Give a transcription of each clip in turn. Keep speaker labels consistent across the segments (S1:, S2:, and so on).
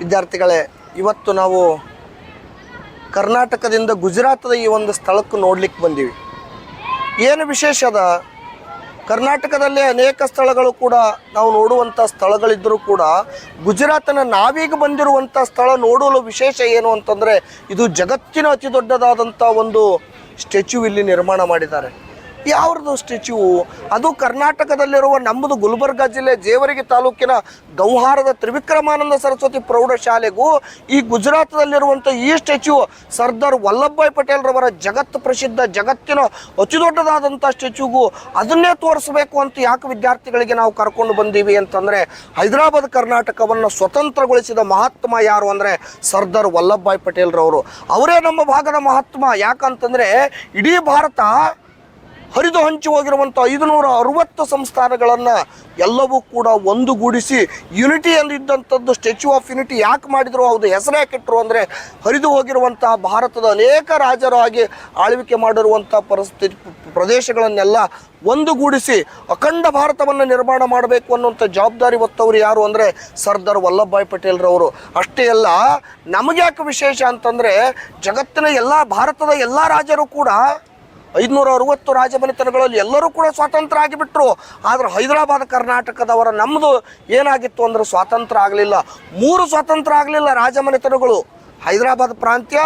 S1: ವಿದ್ಯಾರ್ಥಿಗಳೇ, ಇವತ್ತು ನಾವು ಕರ್ನಾಟಕದಿಂದ ಗುಜರಾತದ ಈ ಒಂದು ಸ್ಥಳಕ್ಕೆ ನೋಡ್ಲಿಕ್ಕೆ ಬಂದೀವಿ. ಏನು ವಿಶೇಷ ಅದ? ಕರ್ನಾಟಕದಲ್ಲಿ ಅನೇಕ ಸ್ಥಳಗಳು ಕೂಡ ನಾವು ನೋಡುವಂಥ ಸ್ಥಳಗಳಿದ್ದರೂ ಕೂಡ ಗುಜರಾತನ ನಾವೀಗ ಬಂದಿರುವಂಥ ಸ್ಥಳ ನೋಡಲು ವಿಶೇಷ ಏನು ಅಂತಂದರೆ, ಇದು ಜಗತ್ತಿನ ಅತಿ ದೊಡ್ಡದಾದಂಥ ಒಂದು ಸ್ಟ್ಯಾಚ್ಯೂ ಇಲ್ಲಿ ನಿರ್ಮಾಣ ಮಾಡಿದ್ದಾರೆ. ಯಾವ್ದು ಸ್ಟ್ಯಾಚ್ಯೂ? ಅದು ಕರ್ನಾಟಕದಲ್ಲಿರುವ ನಮ್ಮದು ಗುಲ್ಬರ್ಗಾ ಜಿಲ್ಲೆ ಜೇವರ್ಗಿ ತಾಲೂಕಿನ ಗೌಹಾರದ ತ್ರಿವಿಕ್ರಮಾನಂದ ಸರಸ್ವತಿ ಪ್ರೌಢಶಾಲೆಗೂ ಈ ಗುಜರಾತದಲ್ಲಿರುವಂಥ ಈ ಸ್ಟ್ಯಾಚ್ಯೂ ಸರ್ದಾರ್ ವಲ್ಲಭಭಾಯ್ ಪಟೇಲ್ರವರ ಜಗತ್ತು ಪ್ರಸಿದ್ಧ ಜಗತ್ತಿನ ಅತಿ ದೊಡ್ಡದಾದಂಥ ಸ್ಟ್ಯಾಚ್ಯೂಗೂ ಅದನ್ನೇ ತೋರಿಸಬೇಕು ಅಂತ ಯಾಕೆ ವಿದ್ಯಾರ್ಥಿಗಳಿಗೆ ನಾವು ಕರ್ಕೊಂಡು ಬಂದೀವಿ ಅಂತಂದರೆ, ಹೈದರಾಬಾದ್ ಕರ್ನಾಟಕವನ್ನು ಸ್ವತಂತ್ರಗೊಳಿಸಿದ ಮಹಾತ್ಮ ಯಾರು ಅಂದರೆ ಸರ್ದಾರ್ ವಲ್ಲಭಭಾಯ್ ಪಟೇಲ್ರವರು. ಅವರೇ ನಮ್ಮ ಭಾಗದ ಮಹಾತ್ಮ. ಯಾಕಂತಂದರೆ ಇಡೀ ಭಾರತ ಹರಿದು ಹಂಚಿ ಹೋಗಿರುವಂಥ 560 ಸಂಸ್ಥಾನಗಳನ್ನು ಎಲ್ಲವೂ ಕೂಡ ಒಂದುಗೂಡಿಸಿ ಯುನಿಟಿ ಅಂದಿದ್ದಂಥದ್ದು ಸ್ಟ್ಯಾಚ್ಯೂ ಆಫ್ ಯುನಿಟಿ ಯಾಕೆ ಮಾಡಿದ್ರು, ಅದು ಹೆಸರು ಯಾಕಿಟ್ರು ಅಂದರೆ, ಹರಿದು ಹೋಗಿರುವಂಥ ಭಾರತದ ಅನೇಕ ರಾಜರಾಗಿ ಆಳ್ವಿಕೆ ಮಾಡಿರುವಂಥ ಪ್ರದೇಶಗಳನ್ನೆಲ್ಲ ಒಂದುಗೂಡಿಸಿ ಅಖಂಡ ಭಾರತವನ್ನು ನಿರ್ಮಾಣ ಮಾಡಬೇಕು ಅನ್ನುವಂಥ ಜವಾಬ್ದಾರಿ ಹೊತ್ತವರು ಯಾರು ಅಂದರೆ ಸರ್ದಾರ್ ವಲ್ಲಭಭಾಯ್ ಪಟೇಲ್ರವರು. ಅಷ್ಟೇ ಅಲ್ಲ, ನಮಗೆ ಯಾಕೆ ವಿಶೇಷ ಅಂತಂದರೆ, ಜಗತ್ತಿನ ಭಾರತದ ಎಲ್ಲ ರಾಜರು ಕೂಡ 560 ರಾಜಮನೆತನಗಳಲ್ಲಿ ಎಲ್ಲರೂ ಕೂಡ ಸ್ವಾತಂತ್ರ್ಯ ಆಗಿಬಿಟ್ರು. ಆದರೆ ಹೈದರಾಬಾದ್ ಕರ್ನಾಟಕದವರ ನಮ್ಮದು ಏನಾಗಿತ್ತು ಅಂದರೆ ಸ್ವಾತಂತ್ರ್ಯ ಆಗಲಿಲ್ಲ. 3 ಸ್ವಾತಂತ್ರ್ಯ ಆಗಲಿಲ್ಲ ರಾಜಮನೆತನಗಳು: ಹೈದರಾಬಾದ್ ಪ್ರಾಂತ್ಯ,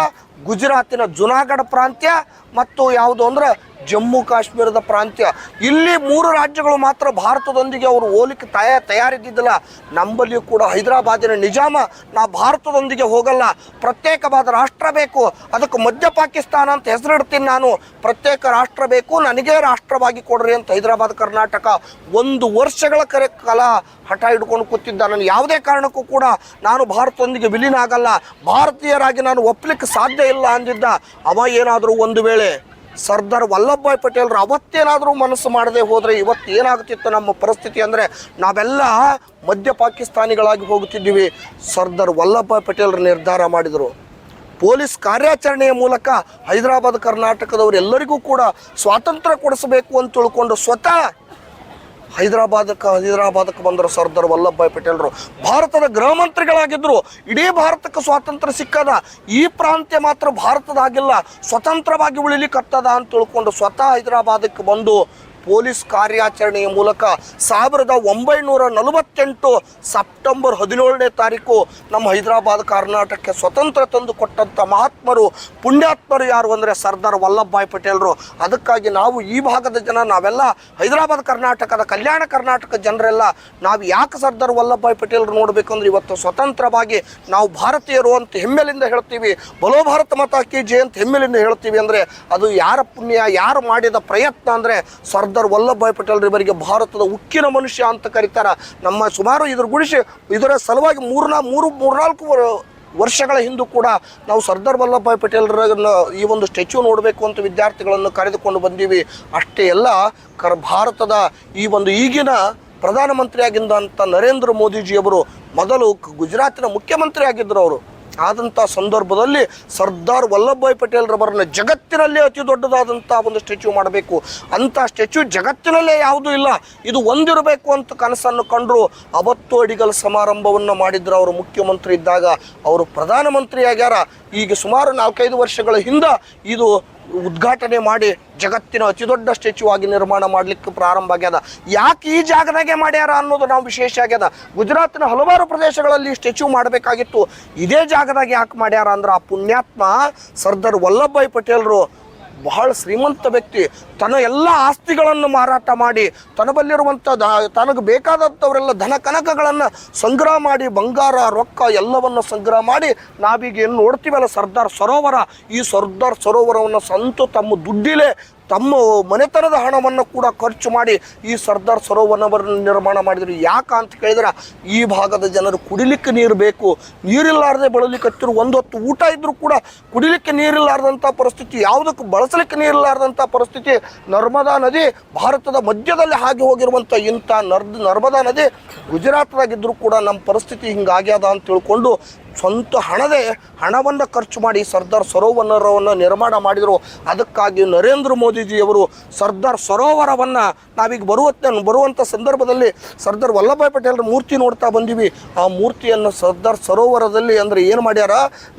S1: ಗುಜರಾತಿನ ಜುನಾಗಢ ಪ್ರಾಂತ್ಯ ಮತ್ತು ಯಾವುದು ಅಂದರೆ ಜಮ್ಮು ಕಾಶ್ಮೀರದ ಪ್ರಾಂತ್ಯ. ಇಲ್ಲಿ 3 ರಾಜ್ಯಗಳು ಮಾತ್ರ ಭಾರತದೊಂದಿಗೆ ಅವರು ಹೋಲಿಕೆ ತಯಾರಿದ್ದಿದ್ದಿಲ್ಲ. ನಮ್ಮಲ್ಲಿಯೂ ಕೂಡ ಹೈದರಾಬಾದಿನ ನಿಜಾಮ, ನಾ ಭಾರತದೊಂದಿಗೆ ಹೋಗಲ್ಲ, ಪ್ರತ್ಯೇಕವಾದ ರಾಷ್ಟ್ರ ಬೇಕು, ಅದಕ್ಕೆ ಮಧ್ಯ ಪಾಕಿಸ್ತಾನ ಅಂತ ಹೆಸರಿಡ್ತೀನಿ, ನಾನು ಪ್ರತ್ಯೇಕ ರಾಷ್ಟ್ರ ಬೇಕು, ನನಗೇ ರಾಷ್ಟ್ರವಾಗಿ ಕೊಡ್ರಿ ಅಂತ ಹೈದರಾಬಾದ್ ಕರ್ನಾಟಕ 1 ವರ್ಷಗಳ ಕಾಲ ಹಠ ಹಿಡ್ಕೊಂಡು ಕೂತಿದ್ದ. ನಾನು ಯಾವುದೇ ಕಾರಣಕ್ಕೂ ಕೂಡ ನಾನು ಭಾರತದೊಂದಿಗೆ ವಿಲೀನ ಆಗಲ್ಲ, ಭಾರತೀಯರಾಗಿ ನಾನು ಒಪ್ಪಲಿಕ್ಕೆ ಸಾಧ್ಯ ಇಲ್ಲ ಅಂದಿದ್ದ. ಅವ ಏನಾದರೂ ಒಂದು ವೇಳೆ ಸರ್ದಾರ್ ವಲ್ಲಭಭಾಯ್ ಪಟೇಲ್ರು ಅವತ್ತೇನಾದರೂ ಮನಸ್ಸು ಮಾಡದೆ ಹೋದರೆ ಇವತ್ತು ಏನಾಗ್ತಿತ್ತು ನಮ್ಮ ಪರಿಸ್ಥಿತಿ ಅಂದರೆ, ನಾವೆಲ್ಲ ಮಧ್ಯ ಪಾಕಿಸ್ತಾನಿಗಳಾಗಿ ಹೋಗುತ್ತಿದ್ದೀವಿ. ಸರ್ದಾರ್ ವಲ್ಲಭಭಾಯ್ ಪಟೇಲ್ರು ನಿರ್ಧಾರ ಮಾಡಿದರು, ಪೊಲೀಸ್ ಕಾರ್ಯಾಚರಣೆಯ ಮೂಲಕ ಹೈದರಾಬಾದ್ ಕರ್ನಾಟಕದವರೆಲ್ಲರಿಗೂ ಕೂಡ ಸ್ವಾತಂತ್ರ್ಯ ಕೊಡಿಸಬೇಕು ಅಂತ ತಿಳ್ಕೊಂಡು ಸ್ವತಃ ಹೈದರಾಬಾದಕ್ಕೆ ಬಂದರು ಸರ್ದಾರ್ ವಲ್ಲಭಭಾಯ್ ಪಟೇಲ್ರು. ಭಾರತದ ಗೃಹ ಮಂತ್ರಿಗಳಾಗಿದ್ದರು. ಇಡೀ ಭಾರತಕ್ಕೆ ಸ್ವಾತಂತ್ರ್ಯ ಸಿಕ್ಕದ, ಈ ಪ್ರಾಂತ್ಯ ಮಾತ್ರ ಭಾರತದಾಗಿಲ್ಲ, ಸ್ವತಂತ್ರವಾಗಿ ಉಳಿಲಿಕ್ಕತ್ತದ ಅಂತ ತಿಳ್ಕೊಂಡು ಸ್ವತಃ ಹೈದರಾಬಾದಕ್ಕೆ ಬಂದು ಪೊಲೀಸ್ ಕಾರ್ಯಾಚರಣೆಯ ಮೂಲಕ 1948 ಸೆಪ್ಟೆಂಬರ್ 17ನೇ ತಾರೀಕು ನಮ್ಮ ಹೈದರಾಬಾದ್ ಕರ್ನಾಟಕಕ್ಕೆ ಸ್ವತಂತ್ರ ತಂದು ಕೊಟ್ಟಂಥ ಮಹಾತ್ಮರು, ಪುಣ್ಯಾತ್ಮರು ಯಾರು ಅಂದರೆ ಸರ್ದಾರ್ ವಲ್ಲಭಭಾಯ್ ಪಟೇಲ್ರು. ಅದಕ್ಕಾಗಿ ನಾವು ಈ ಭಾಗದ ಜನ, ನಾವೆಲ್ಲ ಹೈದರಾಬಾದ್ ಕರ್ನಾಟಕದ ಕಲ್ಯಾಣ ಕರ್ನಾಟಕ ಜನರೆಲ್ಲ ನಾವು ಯಾಕೆ ಸರ್ದಾರ್ ವಲ್ಲಭಭಾಯ್ ಪಟೇಲ್ರು ನೋಡಬೇಕಂದ್ರೆ, ಇವತ್ತು ಸ್ವತಂತ್ರವಾಗಿ ನಾವು ಭಾರತೀಯರು ಅಂತ ಹೆಮ್ಮೆಲಿಂದ ಹೇಳ್ತೀವಿ, ಬಲೋ ಭಾರತ ಮಾತಾ ಕಿ ಜೈ ಅಂತ ಹೆಮ್ಮೆಲಿಂದ ಹೇಳ್ತೀವಿ ಅಂದರೆ ಅದು ಯಾರ ಪುಣ್ಯ, ಯಾರು ಮಾಡಿದ ಪ್ರಯತ್ನ ಅಂದರೆ ಸರ್ದಾರ್ ವಲ್ಲಭಭಾಯ್ ಪಟೇಲ್ ಇವರಿಗೆ ಭಾರತದ ಉಕ್ಕಿನ ಮನುಷ್ಯ ಅಂತ ಕರೀತಾರೆ. ನಮ್ಮ ಸುಮಾರು ಇದರ ಸಲುವಾಗಿ 3-4 ವರ್ಷಗಳ ಹಿಂದೂ ಕೂಡ ನಾವು ಸರ್ದಾರ್ ವಲ್ಲಭಭಾಯ್ ಪಟೇಲ್ರನ್ನ ಈ ಒಂದು ಸ್ಟ್ಯಾಚ್ಯೂ ನೋಡಬೇಕು ಅಂತ ವಿದ್ಯಾರ್ಥಿಗಳನ್ನು ಕರೆದುಕೊಂಡು ಬಂದೀವಿ. ಅಷ್ಟೇ ಅಲ್ಲ, ಭಾರತದ ಈ ಒಂದು ಈಗಿನ ಪ್ರಧಾನಮಂತ್ರಿಯಾಗಿದ್ದಂಥ ನರೇಂದ್ರ ಮೋದಿಜಿಯವರು ಮೊದಲು ಗುಜರಾತಿನ ಮುಖ್ಯಮಂತ್ರಿ ಆಗಿದ್ದರು. ಅವರು ಆದಂಥ ಸಂದರ್ಭದಲ್ಲಿ ಸರ್ದಾರ್ ವಲ್ಲಭಭಾಯ್ ಪಟೇಲ್ರವರನ್ನ ಜಗತ್ತಿನಲ್ಲೇ ಅತಿ ದೊಡ್ಡದಾದಂಥ ಒಂದು ಸ್ಟ್ಯಾಚ್ಯೂ ಮಾಡಬೇಕು, ಅಂಥ ಸ್ಟ್ಯಾಚ್ಯೂ ಜಗತ್ತಿನಲ್ಲೇ ಯಾವುದೂ ಇಲ್ಲ, ಇದು ಒಂದಿರಬೇಕು ಅಂತ ಕನಸನ್ನು ಕಂಡರು. ಅವತ್ತು ಅಡಿಗಲ್ ಸಮಾರಂಭವನ್ನು ಮಾಡಿದ್ರು. ಅವರು ಮುಖ್ಯಮಂತ್ರಿ ಇದ್ದಾಗ ಅವರು ಪ್ರಧಾನಮಂತ್ರಿ ಆಗ್ಯಾರ. ಈಗ ಸುಮಾರು 4-5 ವರ್ಷಗಳ ಹಿಂದೆ ಇದು ಉದ್ಘಾಟನೆ ಮಾಡಿ ಜಗತ್ತಿನ ಅತಿ ದೊಡ್ಡ ಸ್ಟ್ಯಾಚ್ಯೂ ಆಗಿ ನಿರ್ಮಾಣ ಮಾಡಲಿಕ್ಕೆ ಪ್ರಾರಂಭ ಆಗ್ಯದ. ಯಾಕೆ ಈ ಜಾಗದಾಗೆ ಮಾಡ್ಯಾರ ಅನ್ನೋದು ನಾವು ವಿಶೇಷ ಆಗ್ಯದ. ಗುಜರಾತಿನ ಹಲವಾರು ಪ್ರದೇಶಗಳಲ್ಲಿ ಸ್ಟ್ಯಾಚ್ಯೂ ಮಾಡಬೇಕಾಗಿತ್ತು, ಇದೇ ಜಾಗದಾಗ ಯಾಕೆ ಮಾಡ್ಯಾರ ಅಂದ್ರೆ, ಆ ಪುಣ್ಯಾತ್ಮ ಸರ್ದಾರ್ ವಲ್ಲಭಭಾಯ್ ಪಟೇಲ್ರು ಬಹಳ ಶ್ರೀಮಂತ ವ್ಯಕ್ತಿ. ತನ್ನ ಎಲ್ಲ ಆಸ್ತಿಗಳನ್ನು ಮಾರಾಟ ಮಾಡಿ ತನ್ನಬಲ್ಲಿರುವಂಥ ತನಗೆ ಬೇಕಾದಂಥವರೆಲ್ಲ ಧನ ಕನಕಗಳನ್ನು ಸಂಗ್ರಹ ಮಾಡಿ, ಬಂಗಾರ ರೊಕ್ಕ ಎಲ್ಲವನ್ನು ಸಂಗ್ರಹ ಮಾಡಿ, ನಾವೀಗ ಏನು ನೋಡ್ತೀವಲ್ಲ ಸರ್ದಾರ್ ಸರೋವರ, ಈ ಸರ್ದಾರ್ ಸರೋವರವನ್ನು ಸಂತು ತಮ್ಮ ದುಡ್ಡಿಲೇ ತಮ್ಮ ಮನೆತನದ ಹಣವನ್ನು ಕೂಡ ಖರ್ಚು ಮಾಡಿ ಈ ಸರ್ದಾರ್ ಸರೋವರವನ್ನು ನಿರ್ಮಾಣ ಮಾಡಿದರು. ಯಾಕೆ ಅಂತ ಕೇಳಿದ್ರೆ, ಈ ಭಾಗದ ಜನರು ಕುಡಿಲಿಕ್ಕೆ ನೀರು ಬೇಕು, ನೀರಿಲ್ಲಾರದೆ ಬಳಲಿಕ್ಕೆ ಹತ್ತಿರ, ಒಂದು ಹೊತ್ತು ಊಟ ಇದ್ದರೂ ಕೂಡ ಕುಡಿಲಿಕ್ಕೆ ನೀರಿಲ್ಲಾರ್ದಂಥ ಪರಿಸ್ಥಿತಿ, ಯಾವುದಕ್ಕೆ ಬಳಸಲಿಕ್ಕೆ ನೀರಿಲ್ಲಾರ್ದಂಥ ಪರಿಸ್ಥಿತಿ. ನರ್ಮದಾ ನದಿ ಭಾರತದ ಮಧ್ಯದಲ್ಲಿ ಹಾಗೆ ಹೋಗಿರುವಂಥ ಇಂಥ ನರ್ಮದಾ ನದಿ ಗುಜರಾತ್ದಾಗಿದ್ದರೂ ಕೂಡ ನಮ್ಮ ಪರಿಸ್ಥಿತಿ ಹಿಂಗಾಗ್ಯದ ಅಂತ ತಿಳ್ಕೊಂಡು ಸ್ವಂತ ಹಣವನ್ನು ಖರ್ಚು ಮಾಡಿ ಸರ್ದಾರ್ ಸರೋವರವನ್ನು ನಿರ್ಮಾಣ ಮಾಡಿದರು. ಅದಕ್ಕಾಗಿ ನರೇಂದ್ರ ಮೋದಿಜಿಯವರು ಸರ್ದಾರ್ ಸರೋವರವನ್ನು ನಾವೀಗ ಬರುವಂಥ ಸಂದರ್ಭದಲ್ಲಿ ಸರ್ದಾರ್ ವಲ್ಲಭಭಾಯ್ ಪಟೇಲ್ರ ಮೂರ್ತಿ ನೋಡ್ತಾ ಬಂದೀವಿ. ಆ ಮೂರ್ತಿಯನ್ನು ಸರ್ದಾರ್ ಸರೋವರದಲ್ಲಿ ಅಂದರೆ ಏನು ಮಾಡ್ಯಾರ,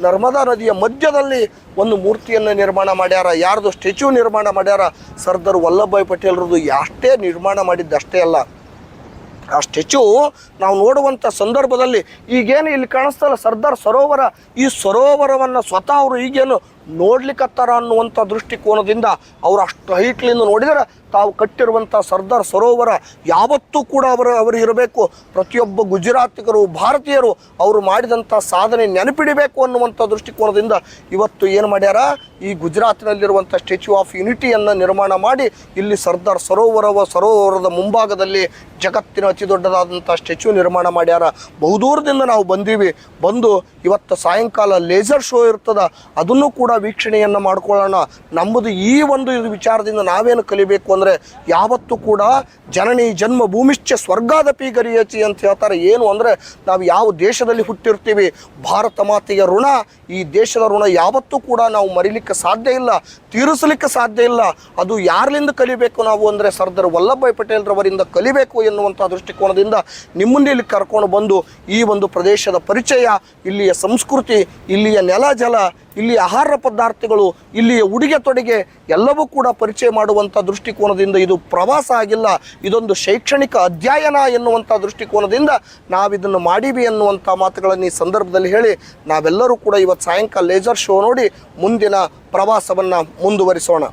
S1: ನರ್ಮದಾ ನದಿಯ ಮಧ್ಯದಲ್ಲಿ ಒಂದು ಮೂರ್ತಿಯನ್ನು ನಿರ್ಮಾಣ ಮಾಡ್ಯಾರ. ಯಾರ್ದು ಸ್ಟ್ಯಾಚ್ಯೂ ನಿರ್ಮಾಣ ಮಾಡ್ಯಾರ, ಸರ್ದಾರ್ ವಲ್ಲಭಭಾಯ್ ಪಟೇಲ್ರದ್ದು. ಅಷ್ಟೇ ನಿರ್ಮಾಣ ಮಾಡಿದ್ದಷ್ಟೇ ಅಲ್ಲ, ಆ ಸ್ಟ್ಯಾಚ್ಯೂ ನಾವು ನೋಡುವಂಥ ಸಂದರ್ಭದಲ್ಲಿ ಈಗೇನು ಇಲ್ಲಿ ಕಾಣಿಸ್ತಲ್ಲ ಸರ್ದಾರ್ ಸರೋವರ, ಈ ಸರೋವರವನ್ನು ಸ್ವತಃ ಅವರು ಈಗೇನು ನೋಡ್ಲಿಕ್ಕತ್ತಾರ ಅನ್ನುವಂಥ ದೃಷ್ಟಿಕೋನದಿಂದ ಅವರು ಅಷ್ಟು ಹೈಟ್ಲಿಂದ ನೋಡಿದರೆ ತಾವು ಕಟ್ಟಿರುವಂಥ ಸರ್ದಾರ್ ಸರೋವರ ಯಾವತ್ತೂ ಕೂಡ ಅವರು ಇರಬೇಕು. ಪ್ರತಿಯೊಬ್ಬ ಗುಜರಾತಿಗರು, ಭಾರತೀಯರು ಅವರು ಮಾಡಿದಂಥ ಸಾಧನೆ ನೆನಪಿಡಬೇಕು ಅನ್ನುವಂಥ ದೃಷ್ಟಿಕೋನದಿಂದ ಇವತ್ತು ಏನು ಮಾಡ್ಯಾರ, ಈ ಗುಜರಾತಿನಲ್ಲಿರುವಂಥ ಸ್ಟ್ಯಾಚ್ಯೂ ಆಫ್ ಯುನಿಟಿಯನ್ನು ನಿರ್ಮಾಣ ಮಾಡಿ ಇಲ್ಲಿ ಸರ್ದಾರ್ ಸರೋವರದ ಮುಂಭಾಗದಲ್ಲಿ ಜಗತ್ತಿನ ಅತಿ ದೊಡ್ಡದಾದಂಥ ಸ್ಟ್ಯಾಚ್ಯೂ ನಿರ್ಮಾಣ ಮಾಡ್ಯಾರ. ಬಹುದೂರದಿಂದ ನಾವು ಬಂದು ಇವತ್ತು ಸಾಯಂಕಾಲ ಲೇಸರ್ ಶೋ ಇರ್ತದ, ಅದನ್ನು ಕೂಡ ವೀಕ್ಷಣೆಯನ್ನು ಮಾಡ್ಕೊಳ್ಳೋಣ. ನಮ್ಮದು ಈ ಒಂದು ವಿಚಾರದಿಂದ ನಾವೇನು ಕಲಿಬೇಕು ಅಂದರೆ, ಯಾವತ್ತೂ ಕೂಡ ಜನನಿ ಜನ್ಮ ಭೂಮಿಶ್ಚ ಸ್ವರ್ಗಾದಪಿ ಗರಿಯಚಿ ಅಂತ ಹೇಳ್ತಾರೆ. ಏನು ಅಂದರೆ ನಾವು ಯಾವ ದೇಶದಲ್ಲಿ ಹುಟ್ಟಿರ್ತೀವಿ, ಭಾರತ ಮಾತೆಯ ಋಣ, ಈ ದೇಶದ ಋಣ ಯಾವತ್ತೂ ಕೂಡ ನಾವು ಮರಿಲಿಕ್ಕೆ ಸಾಧ್ಯ ಇಲ್ಲ, ತೀರಿಸಲಿಕ್ಕೆ ಸಾಧ್ಯ ಇಲ್ಲ. ಅದು ಯಾರಿಂದ ಕಲಿಬೇಕು ನಾವು ಅಂದರೆ ಸರ್ದಾರ್ ವಲ್ಲಭಭಾಯ್ ಪಟೇಲ್ರವರಿಂದ ಕಲಿಬೇಕು ಎನ್ನುವಂಥ ದೃಷ್ಟಿಕೋನದಿಂದ ನಿಮ್ಮನ್ನೇ ಇಲ್ಲಿ ಕರ್ಕೊಂಡು ಬಂದು ಈ ಒಂದು ಪ್ರದೇಶದ ಪರಿಚಯ, ಇಲ್ಲಿಯ ಸಂಸ್ಕೃತಿ, ಇಲ್ಲಿಯ ನೆಲ ಜಲ, ಇಲ್ಲಿಯ ಆಹಾರ ಪದಾರ್ಥಗಳು, ಇಲ್ಲಿಯ ಉಡುಗೆ ತೊಡುಗೆ ಎಲ್ಲವೂ ಕೂಡ ಪರಿಚಯ ಮಾಡುವಂಥ ದೃಷ್ಟಿಕೋನದಿಂದ ಇದು ಪ್ರವಾಸ ಆಗಿಲ್ಲ, ಇದೊಂದು ಶೈಕ್ಷಣಿಕ ಅಧ್ಯಯನ ಎನ್ನುವಂಥ ದೃಷ್ಟಿಕೋನದಿಂದ ನಾವಿದನ್ನು ಮಾಡೀವಿ ಎನ್ನುವಂಥ ಮಾತುಗಳನ್ನು ಈ ಸಂದರ್ಭದಲ್ಲಿ ಹೇಳಿ ನಾವೆಲ್ಲರೂ ಕೂಡ ಇವತ್ತು ಸಾಯಂಕಾಲ ಲೇಸರ್ ಶೋ ನೋಡಿ ಮುಂದಿನ ಪ್ರವಾಸವನ್ನು ಮುಂದುವರಿಸೋಣ.